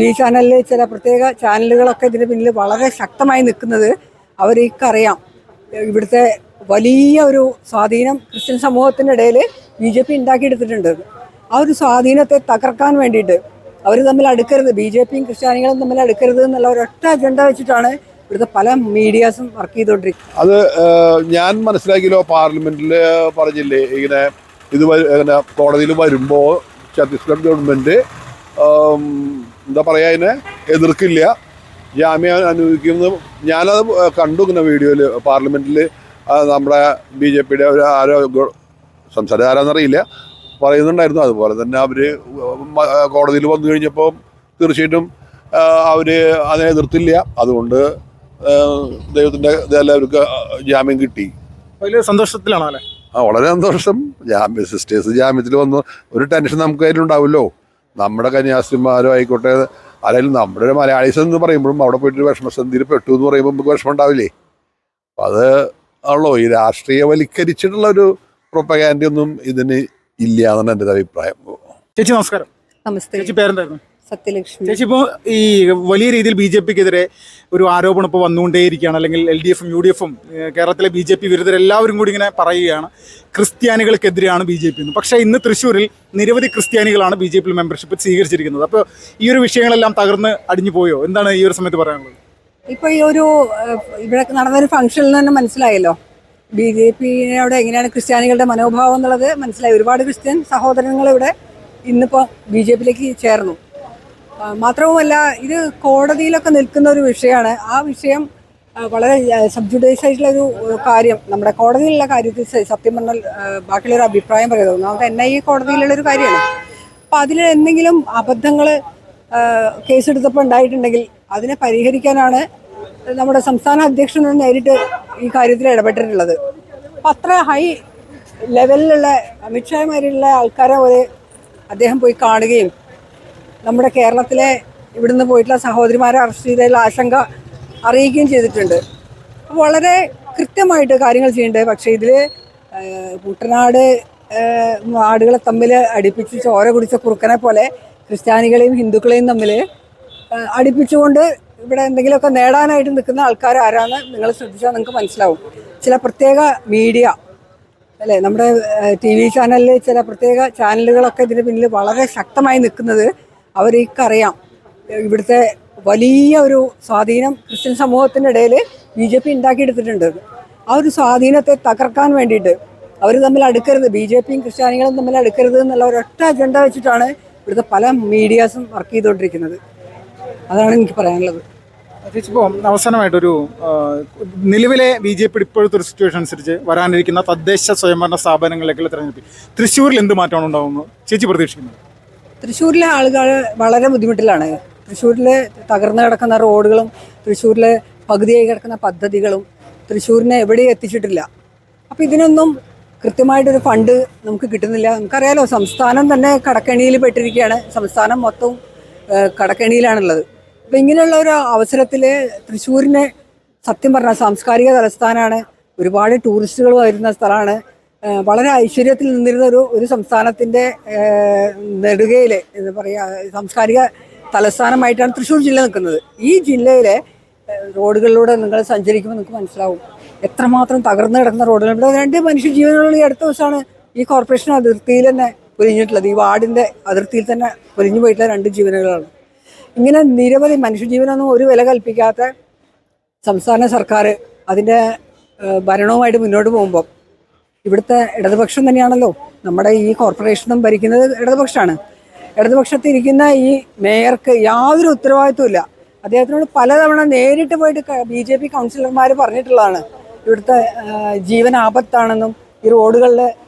ഈ ചാനലിൽ ചില പ്രത്യേക ചാനലുകളൊക്കെ ഇതിന് പിന്നിൽ വളരെ ശക്തമായി നിൽക്കുന്നത് അവർക്കറിയാം. ഇവിടുത്തെ വലിയ ഒരു സ്വാധീനം ക്രിസ്ത്യൻ സമൂഹത്തിൻ്റെ ഇടയിൽ BJP ഉണ്ടാക്കിയെടുത്തിട്ടുണ്ട്. ആ ഒരു സ്വാധീനത്തെ തകർക്കാൻ വേണ്ടിയിട്ട് അവർ തമ്മിൽ അടുക്കരുത്, BJPയും ക്രിസ്ത്യാനികളും തമ്മിൽ അടുക്കരുത് എന്നുള്ള ഒരൊറ്റ അജണ്ട വെച്ചിട്ടാണ് ഇവിടുത്തെ പല മീഡിയാസും വർക്ക് ചെയ്തുകൊണ്ടിരിക്കുന്നത്. അത് ഞാൻ മനസ്സിലാക്കിയല്ലോ, പാർലമെന്റിൽ പറഞ്ഞില്ലേ ഇങ്ങനെ ഇത് ഇങ്ങനെ കോടതിയിൽ വരുമ്പോൾ ഛത്തീസ്ഗഡ് ഗവൺമെൻറ് എന്താ പറയുക, അതിനെ എതിർക്കില്ല, ജാമ്യം അനുവദിക്കുന്നത്. ഞാനത് കണ്ടു ഇങ്ങനെ വീഡിയോയിൽ. പാർലമെൻറ്റിൽ നമ്മുടെ BJPയുടെ ഒരു ആരോ സംസാരം ആരാന്നറിയില്ല പറയുന്നുണ്ടായിരുന്നു. അതുപോലെ തന്നെ അവർ കോടതിയിൽ വന്നു കഴിഞ്ഞപ്പോൾ തീർച്ചയായിട്ടും അവർ അതിനെ എതിർത്തില്ല. അതുകൊണ്ട് ദൈവത്തിൻ്റെ എല്ലാവർക്കും ജാമ്യം കിട്ടി. വലിയ സന്തോഷത്തിലാണോ അല്ലേ? വളരെ സന്തോഷം. സിസ്റ്റേഴ്സ് ജാമ്യത്തിൽ വന്നു. ഒരു ടെൻഷൻ നമുക്ക് അതിലുണ്ടാവുമല്ലോ. നമ്മുടെ കന്യാസ്ത്രീമാരോ ആയിക്കോട്ടെ, അല്ലെങ്കിൽ നമ്മുടെ ഒരു മലയാളീസ് എന്ന് പറയുമ്പോഴും അവിടെ പോയിട്ട് വിഷമസന്ധിയിൽ പെട്ടു എന്ന് പറയുമ്പോൾ നമുക്ക് വിഷമം ഉണ്ടാവില്ലേ? അപ്പം അത് ആണല്ലോ, ഈ രാഷ്ട്രീയവൽക്കരിച്ചിട്ടുള്ള ഒരു പ്രൊപ്പഗാൻഡ ഒന്നും ഇതിന് ഇല്ല എന്നാണ് എൻ്റെ അഭിപ്രായം. ചേച്ചി നമസ്കാരം. നമസ്തേ. ചേച്ചി പേരെന്തായിരുന്നു? സത്യലക്ഷ്മി. ചേച്ചി, ഇപ്പോൾ ഈ വലിയ രീതിയിൽ BJPക്കെതിരെ ഒരു ആരോപണം ഇപ്പോൾ വന്നുകൊണ്ടേയിരിക്കുകയാണ്. അല്ലെങ്കിൽ LDFും UDFും കേരളത്തിലെ BJP വിരുദ്ധരെല്ലാവരും കൂടി ഇങ്ങനെ പറയുകയാണ് ക്രിസ്ത്യാനികൾക്കെതിരെയാണ് BJP എന്ന്. പക്ഷേ ഇന്ന് തൃശ്ശൂരിൽ നിരവധി ക്രിസ്ത്യാനികളാണ് BJP മെമ്പർഷിപ്പ് സ്വീകരിച്ചിരിക്കുന്നത്. അപ്പോൾ ഈ ഒരു വിഷയങ്ങളെല്ലാം തകർന്ന് അടിഞ്ഞു പോയോ? എന്താണ് ഈ ഒരു സമയത്ത് പറയാനുള്ളത്? ഇപ്പോൾ ഈ ഒരു ഇവിടെ നടന്നൊരു ഫംഗ്ഷനിൽ തന്നെ മനസ്സിലായല്ലോ BJPയോട് എങ്ങനെയാണ് ക്രിസ്ത്യാനികളുടെ മനോഭാവം എന്നുള്ളത് മനസ്സിലായി. ഒരുപാട് ക്രിസ്ത്യൻ സഹോദരങ്ങൾ ഇവിടെ ഇന്നിപ്പോൾ BJPയിലേക്ക് ചേർന്നു. മാത്രവുമല്ല, ഇത് കോടതിയിലൊക്കെ നിൽക്കുന്ന ഒരു വിഷയമാണ്. ആ വിഷയം വളരെ സബ്ജുഡൈസ് ആയിട്ടുള്ളൊരു കാര്യം. നമ്മുടെ കോടതിയിലുള്ള കാര്യത്തിൽ സത്യം പറഞ്ഞാൽ ബാക്കിയുള്ളൊരു അഭിപ്രായം പറയുന്നത് ഒന്നാമത് NIA കോടതിയിലുള്ളൊരു കാര്യമാണ്. അപ്പോൾ അതിൽ എന്തെങ്കിലും അബദ്ധങ്ങൾ കേസെടുത്തപ്പോൾ ഉണ്ടായിട്ടുണ്ടെങ്കിൽ അതിനെ പരിഹരിക്കാനാണ് നമ്മുടെ സംസ്ഥാന അധ്യക്ഷൻ നേരിട്ട് ഈ കാര്യത്തിൽ ഇടപെട്ടിട്ടുള്ളത്. അപ്പം അത്ര ഹൈ ലെവലിലുള്ള അമിത്ഷാമാരിലുള്ള ആൾക്കാരെ പോലെ അദ്ദേഹം പോയി കാണുകയും നമ്മുടെ കേരളത്തിലെ ഇവിടുന്ന് പോയിട്ടുള്ള സഹോദരിമാരെ അറസ്റ്റ് ചെയ്തതിൽ ആശങ്ക അറിയിക്കുകയും ചെയ്തിട്ടുണ്ട്. വളരെ കൃത്യമായിട്ട് കാര്യങ്ങൾ ചെയ്യേണ്ടത്. പക്ഷേ ഇതിൽ കുട്ടനാട് ആടുകളെ തമ്മിൽ അടുപ്പിച്ച് ചോര കുടിച്ച കുറുക്കനെ പോലെ ക്രിസ്ത്യാനികളെയും ഹിന്ദുക്കളെയും തമ്മിൽ അടുപ്പിച്ചുകൊണ്ട് ഇവിടെ എന്തെങ്കിലുമൊക്കെ നേടാനായിട്ട് നിൽക്കുന്ന ആൾക്കാർ ആരാന്ന് നിങ്ങൾ ശ്രദ്ധിച്ചാൽ നിങ്ങൾക്ക് മനസ്സിലാവും. ചില പ്രത്യേക മീഡിയ അല്ലേ, നമ്മുടെ TV ചാനലിൽ ചില പ്രത്യേക ചാനലുകളൊക്കെ ഇതിന് പിന്നിൽ വളരെ ശക്തമായി നിൽക്കുന്നത് അവർക്കറിയാം. ഇവിടുത്തെ വലിയ ഒരു സ്വാധീനം ക്രിസ്ത്യൻ സമൂഹത്തിൻ്റെ ഇടയിൽ BJP ഉണ്ടാക്കിയെടുത്തിട്ടുണ്ട്. ആ ഒരു സ്വാധീനത്തെ തകർക്കാൻ വേണ്ടിയിട്ട് അവർ തമ്മിൽ അടുക്കരുത്, BJPയും ക്രിസ്ത്യാനികളും തമ്മിൽ അടുക്കരുത് എന്നുള്ള ഒരൊറ്റ അജണ്ട വെച്ചിട്ടാണ് ഇവിടുത്തെ പല മീഡിയാസും വർക്ക് ചെയ്തുകൊണ്ടിരിക്കുന്നത്. അതാണ് എനിക്ക് പറയാനുള്ളത്. ചേച്ചി, ഇപ്പോൾ അവസാനമായിട്ടൊരു നിലവിലെ BJP ഇപ്പോഴത്തെ ഒരു സിറ്റുവേഷൻ അനുസരിച്ച് വരാനിരിക്കുന്ന തദ്ദേശ സ്വയംഭരണ സ്ഥാപനങ്ങളിലേക്കുള്ള തെരഞ്ഞെടുപ്പ് തൃശ്ശൂരിൽ എന്ത് മാറ്റമാണ് ഉണ്ടാകുന്നത് ചേച്ചി പ്രതീക്ഷിക്കുന്നത്? തൃശ്ശൂരിലെ ആളുകൾ വളരെ ബുദ്ധിമുട്ടിലാണ്. തൃശ്ശൂരിൽ തകർന്നു കിടക്കുന്ന റോഡുകളും തൃശ്ശൂരിൽ പകുതിയായി കിടക്കുന്ന പദ്ധതികളും തൃശ്ശൂരിനെ എവിടെയും എത്തിച്ചിട്ടില്ല. അപ്പോൾ ഇതിനൊന്നും കൃത്യമായിട്ടൊരു ഫണ്ട് നമുക്ക് കിട്ടുന്നില്ല. നമുക്കറിയാലോ, സംസ്ഥാനം തന്നെ കടക്കെണിയിൽ പെട്ടിരിക്കുകയാണ്. സംസ്ഥാനം മൊത്തവും കടക്കെണിയിലാണുള്ളത്. അപ്പോൾ ഇങ്ങനെയുള്ള ഒരു അവസരത്തിൽ തൃശ്ശൂരിനെ സത്യം പറഞ്ഞാൽ സാംസ്കാരിക തലസ്ഥാനമാണ്. ഒരുപാട് ടൂറിസ്റ്റുകൾ വരുന്ന സ്ഥലമാണ്. വളരെ ഐശ്വര്യത്തിൽ നിന്നിരുന്ന ഒരു സംസ്ഥാനത്തിൻ്റെ നെടുകയിൽ എന്താ പറയുക, സാംസ്കാരിക തലസ്ഥാനമായിട്ടാണ് തൃശ്ശൂർ ജില്ല നിൽക്കുന്നത്. ഈ ജില്ലയിലെ റോഡുകളിലൂടെ നിങ്ങൾ സഞ്ചരിക്കുമ്പോൾ നിങ്ങൾക്ക് മനസ്സിലാവും എത്രമാത്രം തകർന്നു കിടക്കുന്ന റോഡുകൾ. ഇവിടെ 2 മനുഷ്യജീവനുകൾ ഈ അടുത്ത ദിവസമാണ് ഈ കോർപ്പറേഷൻ അതിർത്തിയിൽ തന്നെ പൊലിഞ്ഞിട്ടുള്ളത്. ഈ വാർഡിൻ്റെ അതിർത്തിയിൽ തന്നെ പൊലിഞ്ഞു പോയിട്ടുള്ള 2 ജീവനുകളാണ്. ഇങ്ങനെ നിരവധി മനുഷ്യജീവനൊന്നും ഒരു വില കൽപ്പിക്കാത്ത സംസ്ഥാന സർക്കാർ അതിൻ്റെ ഭരണവുമായിട്ട് മുന്നോട്ട് പോകുമ്പോൾ ഇവിടുത്തെ ഇടതുപക്ഷം തന്നെയാണല്ലോ നമ്മുടെ ഈ കോർപ്പറേഷനും ഭരിക്കുന്നത് ഇടതുപക്ഷമാണ്. ഇടതുപക്ഷത്തിരിക്കുന്ന ഈ മേയർക്ക് യാതൊരു ഉത്തരവാദിത്വം ഇല്ല. അദ്ദേഹത്തിനോട് പലതവണ നേരിട്ട് പോയിട്ട് BJP കൗൺസിലർമാർ പറഞ്ഞിട്ടുള്ളതാണ് ഇവിടുത്തെ ജീവൻ ആപത്താണെന്നും ഈ റോഡുകളിൽ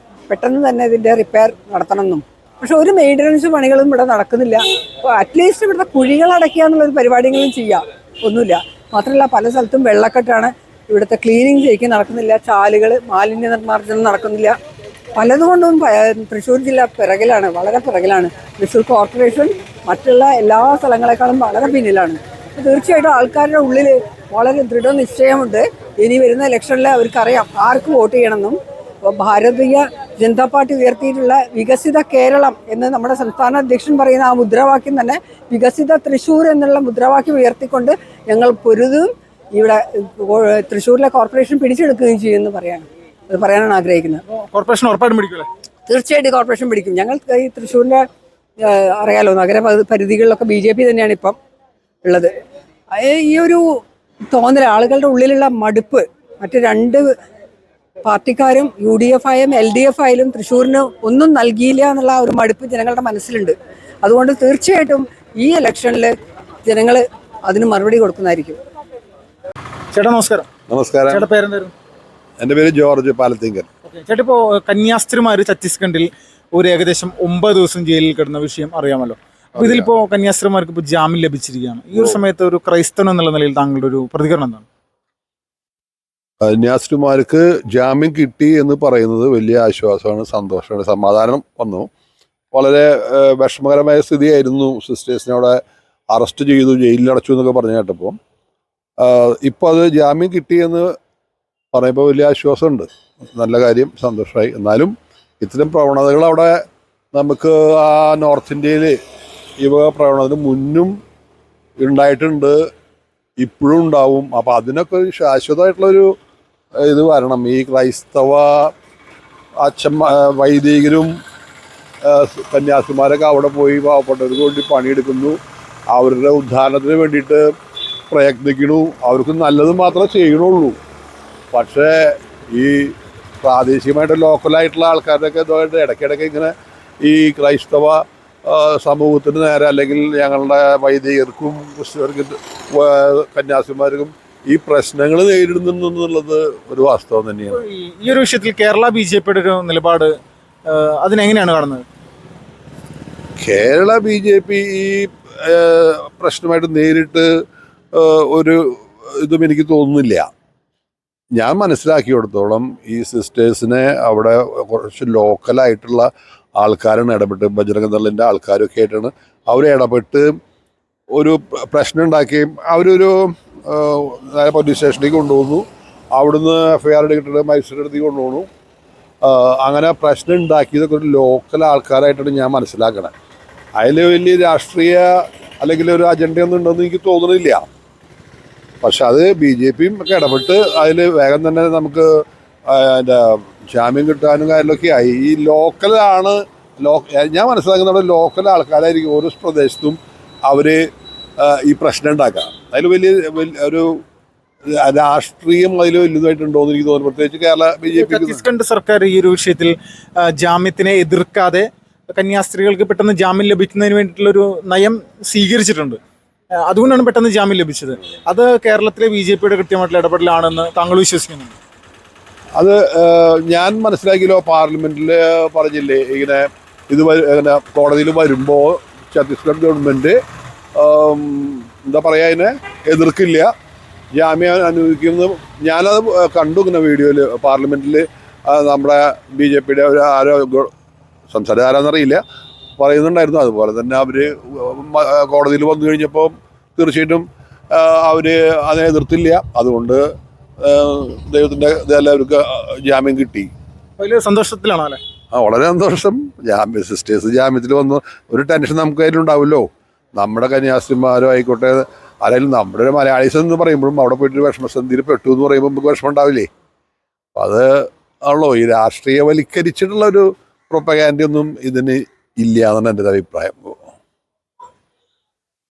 പെട്ടെന്ന് തന്നെ ഇതിൻ്റെ റിപ്പയർ നടത്തണമെന്നും. പക്ഷെ ഒരു മെയിൻ്റനൻസ് പണികളും ഇവിടെ നടക്കുന്നില്ല. അപ്പോൾ അറ്റ്ലീസ്റ്റ് ഇവിടുത്തെ കുഴികൾ അടയ്ക്കുക എന്നുള്ളൊരു പരിപാടികളും ചെയ്യാം, ഒന്നുമില്ല. മാത്രമല്ല പല സ്ഥലത്തും വെള്ളക്കെട്ടാണ്. ഇവിടുത്തെ ക്ലീനിങ് ശരിക്കും നടക്കുന്നില്ല. ചാലുകൾ മാലിന്യ നിർമ്മാർജ്ജനം നടക്കുന്നില്ല. പലതുകൊണ്ടും തൃശ്ശൂർ ജില്ല പിറകിലാണ്, വളരെ പിറകിലാണ്. തൃശ്ശൂർ കോർപ്പറേഷൻ മറ്റുള്ള എല്ലാ സ്ഥലങ്ങളെക്കാളും വളരെ പിന്നിലാണ്. അപ്പോൾ തീർച്ചയായിട്ടും ആൾക്കാരുടെ ഉള്ളിൽ വളരെ ദൃഢനിശ്ചയമുണ്ട്. ഇനി വരുന്ന ഇലക്ഷനിൽ അവർക്കറിയാം ആർക്ക് വോട്ട് ചെയ്യണമെന്നും. അപ്പോൾ ഭാരതീയ ജനതാ പാർട്ടി ഉയർത്തിയിട്ടുള്ള വികസിത കേരളം എന്ന് നമ്മുടെ സംസ്ഥാന അധ്യക്ഷൻ പറയുന്ന ആ മുദ്രാവാക്യം തന്നെ വികസിത തൃശ്ശൂർ എന്നുള്ള മുദ്രാവാക്യം ഉയർത്തിക്കൊണ്ട് ഞങ്ങൾ പൊരുതും ഇവിടെ തൃശ്ശൂരിലെ കോർപ്പറേഷൻ പിടിച്ചെടുക്കുകയും ചെയ്യുമെന്ന് പറയാനാണ് ആഗ്രഹിക്കുന്നത്. കോർപ്പറേഷൻ ഉറപ്പായിട്ടും പിടിക്കുമല്ലേ? തീർച്ചയായിട്ടും കോർപ്പറേഷൻ പിടിക്കും. ഞങ്ങൾ ഈ തൃശ്ശൂരിൻ്റെ അറിയാലോ, നഗര പരിധികളിലൊക്കെ BJP തന്നെയാണ് ഇപ്പം ഉള്ളത്. ഈ ഒരു തോന്നൽ, ആളുകളുടെ ഉള്ളിലുള്ള മടുപ്പ്, മറ്റ് രണ്ട് പാർട്ടിക്കാരും UDF ആയും LDF ആയാലും തൃശ്ശൂരിന് ഒന്നും നൽകിയില്ല എന്നുള്ള ഒരു മടുപ്പ് ജനങ്ങളുടെ മനസ്സിലുണ്ട്. അതുകൊണ്ട് തീർച്ചയായിട്ടും ഈ ഇലക്ഷനിൽ ജനങ്ങൾ അതിന് മറുപടി കൊടുക്കുന്നതായിരിക്കും. ചേട്ടാ നമസ്കാരം. നമസ്കാരം. ചേട്ടാ പേരെന്തായിരുന്നു? എൻ്റെ പേര് ജോർജ് പാലത്തിങ്കൽ. ചേട്ടാ ഇപ്പോൾ കന്യാസ്ത്രീമാർ ഛത്തീസ്ഗഡിൽ ഒരു ഏകദേശം 9 ദിവസം ജയിലിൽ കിടന്ന വിഷയം അറിയാമല്ലോ. അപ്പോൾ ഇതിലിപ്പോൾ കന്യാസ്ത്രീമാർക്ക് ഇപ്പോൾ ജാമ്യം ലഭിച്ചിരിക്കുകയാണ്. ഈ ഒരു സമയത്ത് ഒരു ക്രൈസ്തവൻ എന്നുള്ള നിലയിൽ താങ്കളുടെ ഒരു പ്രതികരണം എന്താണ്? കന്യാസ്ത്രീമാർക്ക് ജാമ്യം കിട്ടി എന്ന് പറയുന്നത് വലിയ ആശ്വാസമാണ്, സന്തോഷമാണ്, സമാധാനം വന്നു. വളരെ വിഷമകരമായ സ്ഥിതിയായിരുന്നു. സിസ്റ്റേഴ്സിനെ അവിടെ അറസ്റ്റ് ചെയ്തു, ജയിലിലടച്ചു എന്നൊക്കെ പറഞ്ഞു കേട്ടപ്പോൾ ഇപ്പോൾ അത് ജാമ്യം കിട്ടിയെന്ന് പറയുമ്പോൾ വലിയ ആശ്വാസമുണ്ട്. നല്ല കാര്യം, സന്തോഷമായി. എന്നാലും ഇത്തരം പ്രവണതകൾ അവിടെ നമുക്ക് ആ നോർത്ത് ഇന്ത്യയിൽ ഈ വക പ്രവണതന് മുന്നും ഉണ്ടായിട്ടുണ്ട്, ഇപ്പോഴും ഉണ്ടാവും. അപ്പോൾ അതിനൊക്കെ ഒരു ശാശ്വതമായിട്ടുള്ളൊരു ഇത് വരണം. ഈ ക്രൈസ്തവ വൈദികരും കന്യാസിമാരൊക്കെ അവിടെ പോയി പാവപ്പെട്ടവർക്ക് വേണ്ടി പണിയെടുക്കുന്നു, അവരുടെ ഉദ്ധാരണത്തിന് വേണ്ടിയിട്ട് പ്രയത്നിക്കണു, അവർക്ക് നല്ലത് മാത്രമേ ചെയ്യണുള്ളൂ. പക്ഷേ ഈ പ്രാദേശികമായിട്ട് ലോക്കലായിട്ടുള്ള ആൾക്കാരുടെയൊക്കെ ഇതുമായിട്ട് ഇടയ്ക്കിടയ്ക്ക് ഇങ്ങനെ ഈ ക്രൈസ്തവ സമൂഹത്തിന് നേരെ, അല്ലെങ്കിൽ ഞങ്ങളുടെ വൈദികർക്കും ക്രിസ്ത്യർക്കും കന്യാസിമാർക്കും ഈ പ്രശ്നങ്ങൾ നേരിടുന്നുള്ളത് ഒരു വാസ്തവം തന്നെയാണ്. ഈ ഒരു വിഷയത്തിൽ കേരള BJPയുടെ ഒരു നിലപാട് അതിനെങ്ങനെയാണ് കാണുന്നത്? കേരള BJP ഈ പ്രശ്നമായിട്ട് നേരിട്ട് ഒരു ഇതും എനിക്ക് തോന്നുന്നില്ല. ഞാൻ മനസ്സിലാക്കിയെടുത്തോളം ഈ സിസ്റ്റേഴ്സിനെ അവിടെ കുറച്ച് ലോക്കലായിട്ടുള്ള ആൾക്കാരാണ് ഇടപെട്ട്, ബജരംഗദളിൻ്റെ ആൾക്കാരൊക്കെ ആയിട്ടാണ് അവർ ഇടപെട്ട് ഒരു പ്രശ്നം ഉണ്ടാക്കുകയും അവരൊരു പോലീസ് സ്റ്റേഷനിലേക്ക് കൊണ്ടുപോകുന്നു, അവിടുന്ന് FIR എടുത്തിട്ട് മജിസ്ട്രേറ്റ് അടുത്തേക്ക് കൊണ്ടുപോകുന്നു. അങ്ങനെ പ്രശ്നം ഉണ്ടാക്കിയതൊക്കെ ഒരു ലോക്കൽ ആൾക്കാരായിട്ടാണ് ഞാൻ മനസ്സിലാക്കണത്. അതിൽ വലിയ രാഷ്ട്രീയ അല്ലെങ്കിൽ ഒരു അജണ്ടയൊന്നും ഉണ്ടെന്ന് എനിക്ക് തോന്നുന്നില്ല. പക്ഷെ അത് BJPയും ഒക്കെ ഇടപെട്ട് അതിൽ വേഗം തന്നെ നമുക്ക് അതിൻ്റെ ജാമ്യം കിട്ടാനും കാര്യങ്ങളൊക്കെ ആയി. ഈ ലോക്കലാണ് ഞാൻ മനസ്സിലാക്കുന്നത് ലോക്കൽ ആൾക്കാരായിരിക്കും ഓരോ പ്രദേശത്തും അവർ ഈ പ്രശ്നം ഉണ്ടാക്കുക. അതിൽ വലിയ ഒരു രാഷ്ട്രീയം അതിൽ വലുതായിട്ടുണ്ടോ എന്ന് എനിക്ക് തോന്നുന്നു. പ്രത്യേകിച്ച് കേരള BJP. ഛത്തീസ്ഗഡ് സർക്കാർ ഈ ഒരു വിഷയത്തിൽ ജാമ്യത്തിനെ എതിർക്കാതെ കന്യാസ്ത്രീകൾക്ക് പെട്ടെന്ന് ജാമ്യം ലഭിക്കുന്നതിന് വേണ്ടിയിട്ടുള്ളൊരു നയം സ്വീകരിച്ചിട്ടുണ്ട്. അതുകൊണ്ടാണ് പെട്ടെന്ന് ജാമ്യം ലഭിച്ചത്. അത് കേരളത്തിലെ BJPയുടെ കൃത്യമായിട്ടുള്ള ഇടപെടലാണെന്ന് താങ്കൾ വിശ്വസിക്കുന്നുണ്ട്? അത് ഞാൻ മനസ്സിലാക്കിയല്ലോ, പാർലമെൻറ്റിൽ പറഞ്ഞില്ലേ ഇങ്ങനെ ഇത് ഇങ്ങനെ കോടതിയിൽ വരുമ്പോൾ ഛത്തീസ്ഗഡ് ഗവൺമെൻറ് എന്താ പറയുക, അതിനെ എതിർക്കില്ല, ജാമ്യം അനുവദിക്കുന്നത്. ഞാനത് കണ്ടു ഇങ്ങനെ വീഡിയോയിൽ. പാർലമെൻറ്റിൽ നമ്മുടെ BJPയുടെ ഒരു ആരോ സംസാരം ആരാന്നറിയില്ല പറയുന്നുണ്ടായിരുന്നു. അതുപോലെ തന്നെ അവർ കോടതിയിൽ വന്നു കഴിഞ്ഞപ്പോൾ തീർച്ചയായിട്ടും അവർ അതിനെ എതിർത്തില്ല. അതുകൊണ്ട് ദൈവത്തിൻ്റെ ഇതെല്ലാവർക്ക് ജാമ്യം കിട്ടി. വലിയ സന്തോഷത്തിലാണോ അല്ലേ? വളരെ സന്തോഷം. സിസ്റ്റേഴ്സ് ജാമ്യത്തിൽ വന്നു ഒരു ടെൻഷൻ നമുക്ക് അതിലുണ്ടാവുമല്ലോ. നമ്മുടെ കന്യാസ്ത്രീമാരും ആയിക്കോട്ടെ, അല്ലെങ്കിൽ നമ്മുടെ ഒരു മലയാളീസ് എന്ന് പറയുമ്പോഴും അവിടെ പോയിട്ടൊരു വിഷമസന്ധിയിൽ പെട്ടു എന്ന് പറയുമ്പോൾ നമുക്ക് വിഷമം ഉണ്ടാവില്ലേ. അപ്പം അത് ആണല്ലോ ഈ രാഷ്ട്രീയവൽക്കരിച്ചിട്ടുള്ളൊരു പ്രൊപ്പഗാൻഡയൊന്നും ഇതിന് ഇല്ല എന്നാണ് എൻ്റെ അഭിപ്രായം.